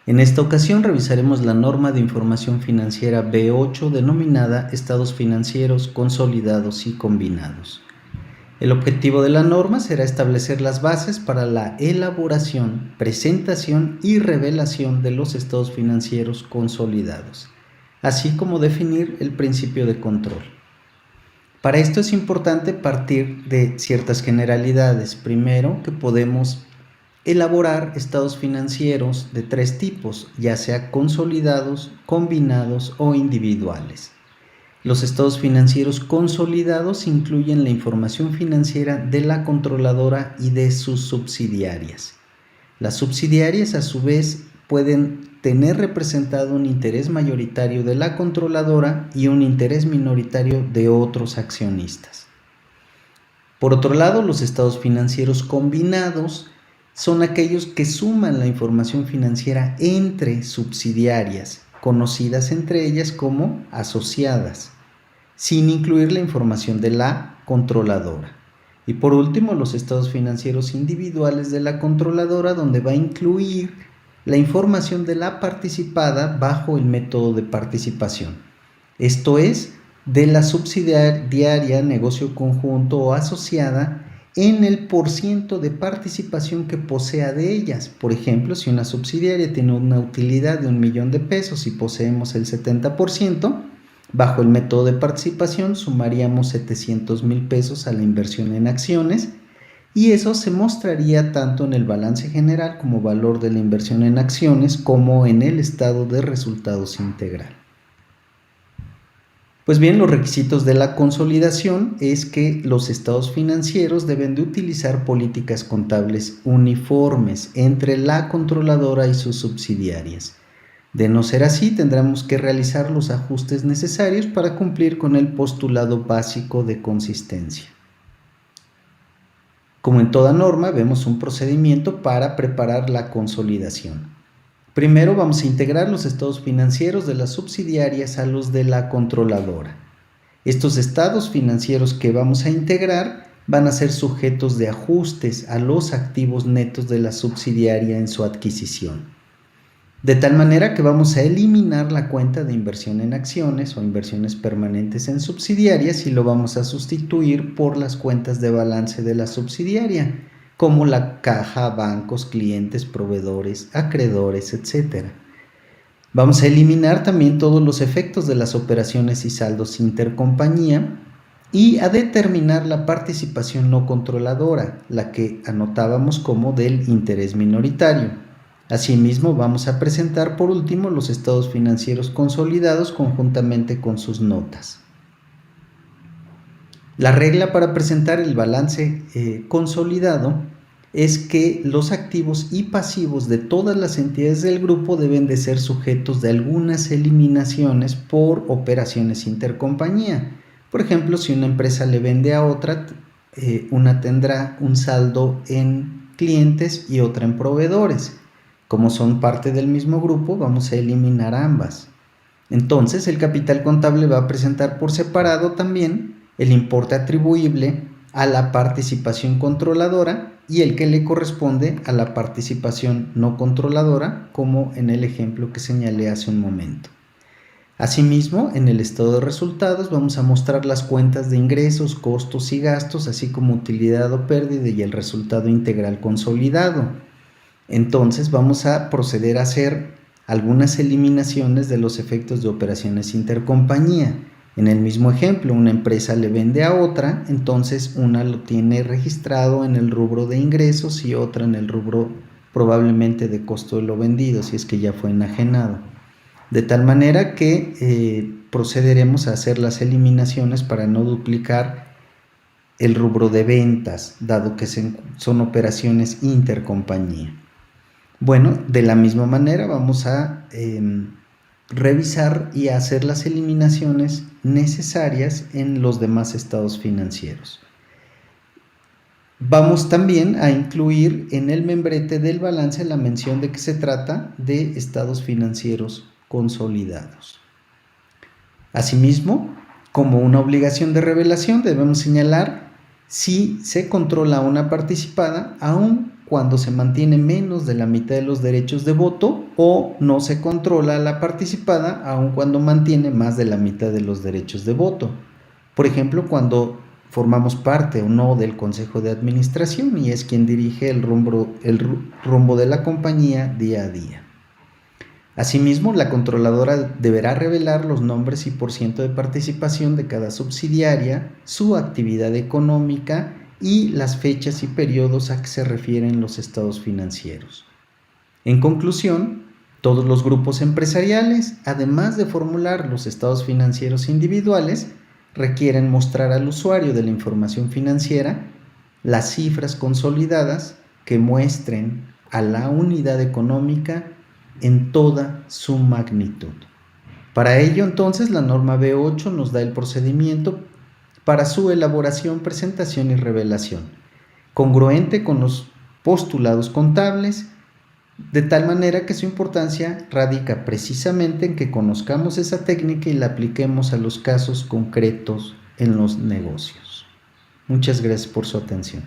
En esta ocasión revisaremos la norma de información financiera B8 denominada Estados financieros consolidados y combinados. El objetivo de la norma será establecer las bases para la elaboración, presentación y revelación de los estados financieros consolidados, así como definir el principio de control. Para esto es importante partir de ciertas generalidades. Primero, que podemos elaborar estados financieros de tres tipos, ya sea consolidados, combinados o individuales. Los estados financieros consolidados incluyen la información financiera de la controladora y de sus subsidiarias. Las subsidiarias, a su vez, pueden tener representado un interés mayoritario de la controladora y un interés minoritario de otros accionistas. Por otro lado, los estados financieros combinados son aquellos que suman la información financiera entre subsidiarias, conocidas entre ellas como asociadas, sin incluir la información de la controladora. Y por último, los estados financieros individuales de la controladora, donde va a incluir la información de la participada bajo el método de participación. Esto es, de la subsidiaria, negocio conjunto o asociada en el porciento de participación que posea de ellas. Por ejemplo, si una subsidiaria tiene una utilidad de 1,000,000 de pesos y poseemos el 70%, bajo el método de participación sumaríamos 700,000 pesos a la inversión en acciones y eso se mostraría tanto en el balance general como valor de la inversión en acciones como en el estado de resultados integral. Pues bien, los requisitos de la consolidación es que los estados financieros deben de utilizar políticas contables uniformes entre la controladora y sus subsidiarias. De no ser así, tendremos que realizar los ajustes necesarios para cumplir con el postulado básico de consistencia. Como en toda norma, vemos un procedimiento para preparar la consolidación. Primero vamos a integrar los estados financieros de las subsidiarias a los de la controladora. Estos estados financieros que vamos a integrar van a ser sujetos de ajustes a los activos netos de la subsidiaria en su adquisición. De tal manera que vamos a eliminar la cuenta de inversión en acciones o inversiones permanentes en subsidiarias y lo vamos a sustituir por las cuentas de balance de la subsidiaria, como la caja, bancos, clientes, proveedores, acreedores, etc. Vamos a eliminar también todos los efectos de las operaciones y saldos intercompañía y a determinar la participación no controladora, la que anotábamos como del interés minoritario. Asimismo, vamos a presentar por último los estados financieros consolidados conjuntamente con sus notas. La regla para presentar el balance consolidado es que los activos y pasivos de todas las entidades del grupo deben de ser sujetos de algunas eliminaciones por operaciones intercompañía. Por ejemplo, si una empresa le vende a otra, una tendrá un saldo en clientes y otra en proveedores. Como son parte del mismo grupo, vamos a eliminar ambas. Entonces, el capital contable va a presentar por separado también el importe atribuible a la participación controladora y el que le corresponde a la participación no controladora, como en el ejemplo que señalé hace un momento. Asimismo, en el estado de resultados vamos a mostrar las cuentas de ingresos, costos y gastos, así como utilidad o pérdida y el resultado integral consolidado. Entonces vamos a proceder a hacer algunas eliminaciones de los efectos de operaciones intercompañía. En el mismo ejemplo, una empresa le vende a otra, entonces una lo tiene registrado en el rubro de ingresos y otra en el rubro probablemente de costo de lo vendido, si es que ya fue enajenado. De tal manera que procederemos a hacer las eliminaciones para no duplicar el rubro de ventas, dado que son operaciones intercompañía. Bueno, de la misma manera vamos a revisar y a hacer las eliminaciones necesarias en los demás estados financieros. Vamos también a incluir en el membrete del balance la mención de que se trata de estados financieros consolidados. Asimismo, como una obligación de revelación, debemos señalar si se controla una participada, aun cuando se mantiene menos de la mitad de los derechos de voto o no se controla a la participada aun cuando mantiene más de la mitad de los derechos de voto. Por ejemplo, cuando formamos parte o no del consejo de administración y es quien dirige el rumbo de la compañía día a día. Asimismo, la controladora deberá revelar los nombres y porciento de participación de cada subsidiaria, su actividad económica y las fechas y periodos a que se refieren los estados financieros. En conclusión, todos los grupos empresariales, además de formular los estados financieros individuales, requieren mostrar al usuario de la información financiera las cifras consolidadas que muestren a la unidad económica en toda su magnitud. Para ello, entonces, la norma B8 nos da el procedimiento para su elaboración, presentación y revelación, congruente con los postulados contables, de tal manera que su importancia radica precisamente en que conozcamos esa técnica y la apliquemos a los casos concretos en los negocios. Muchas gracias por su atención.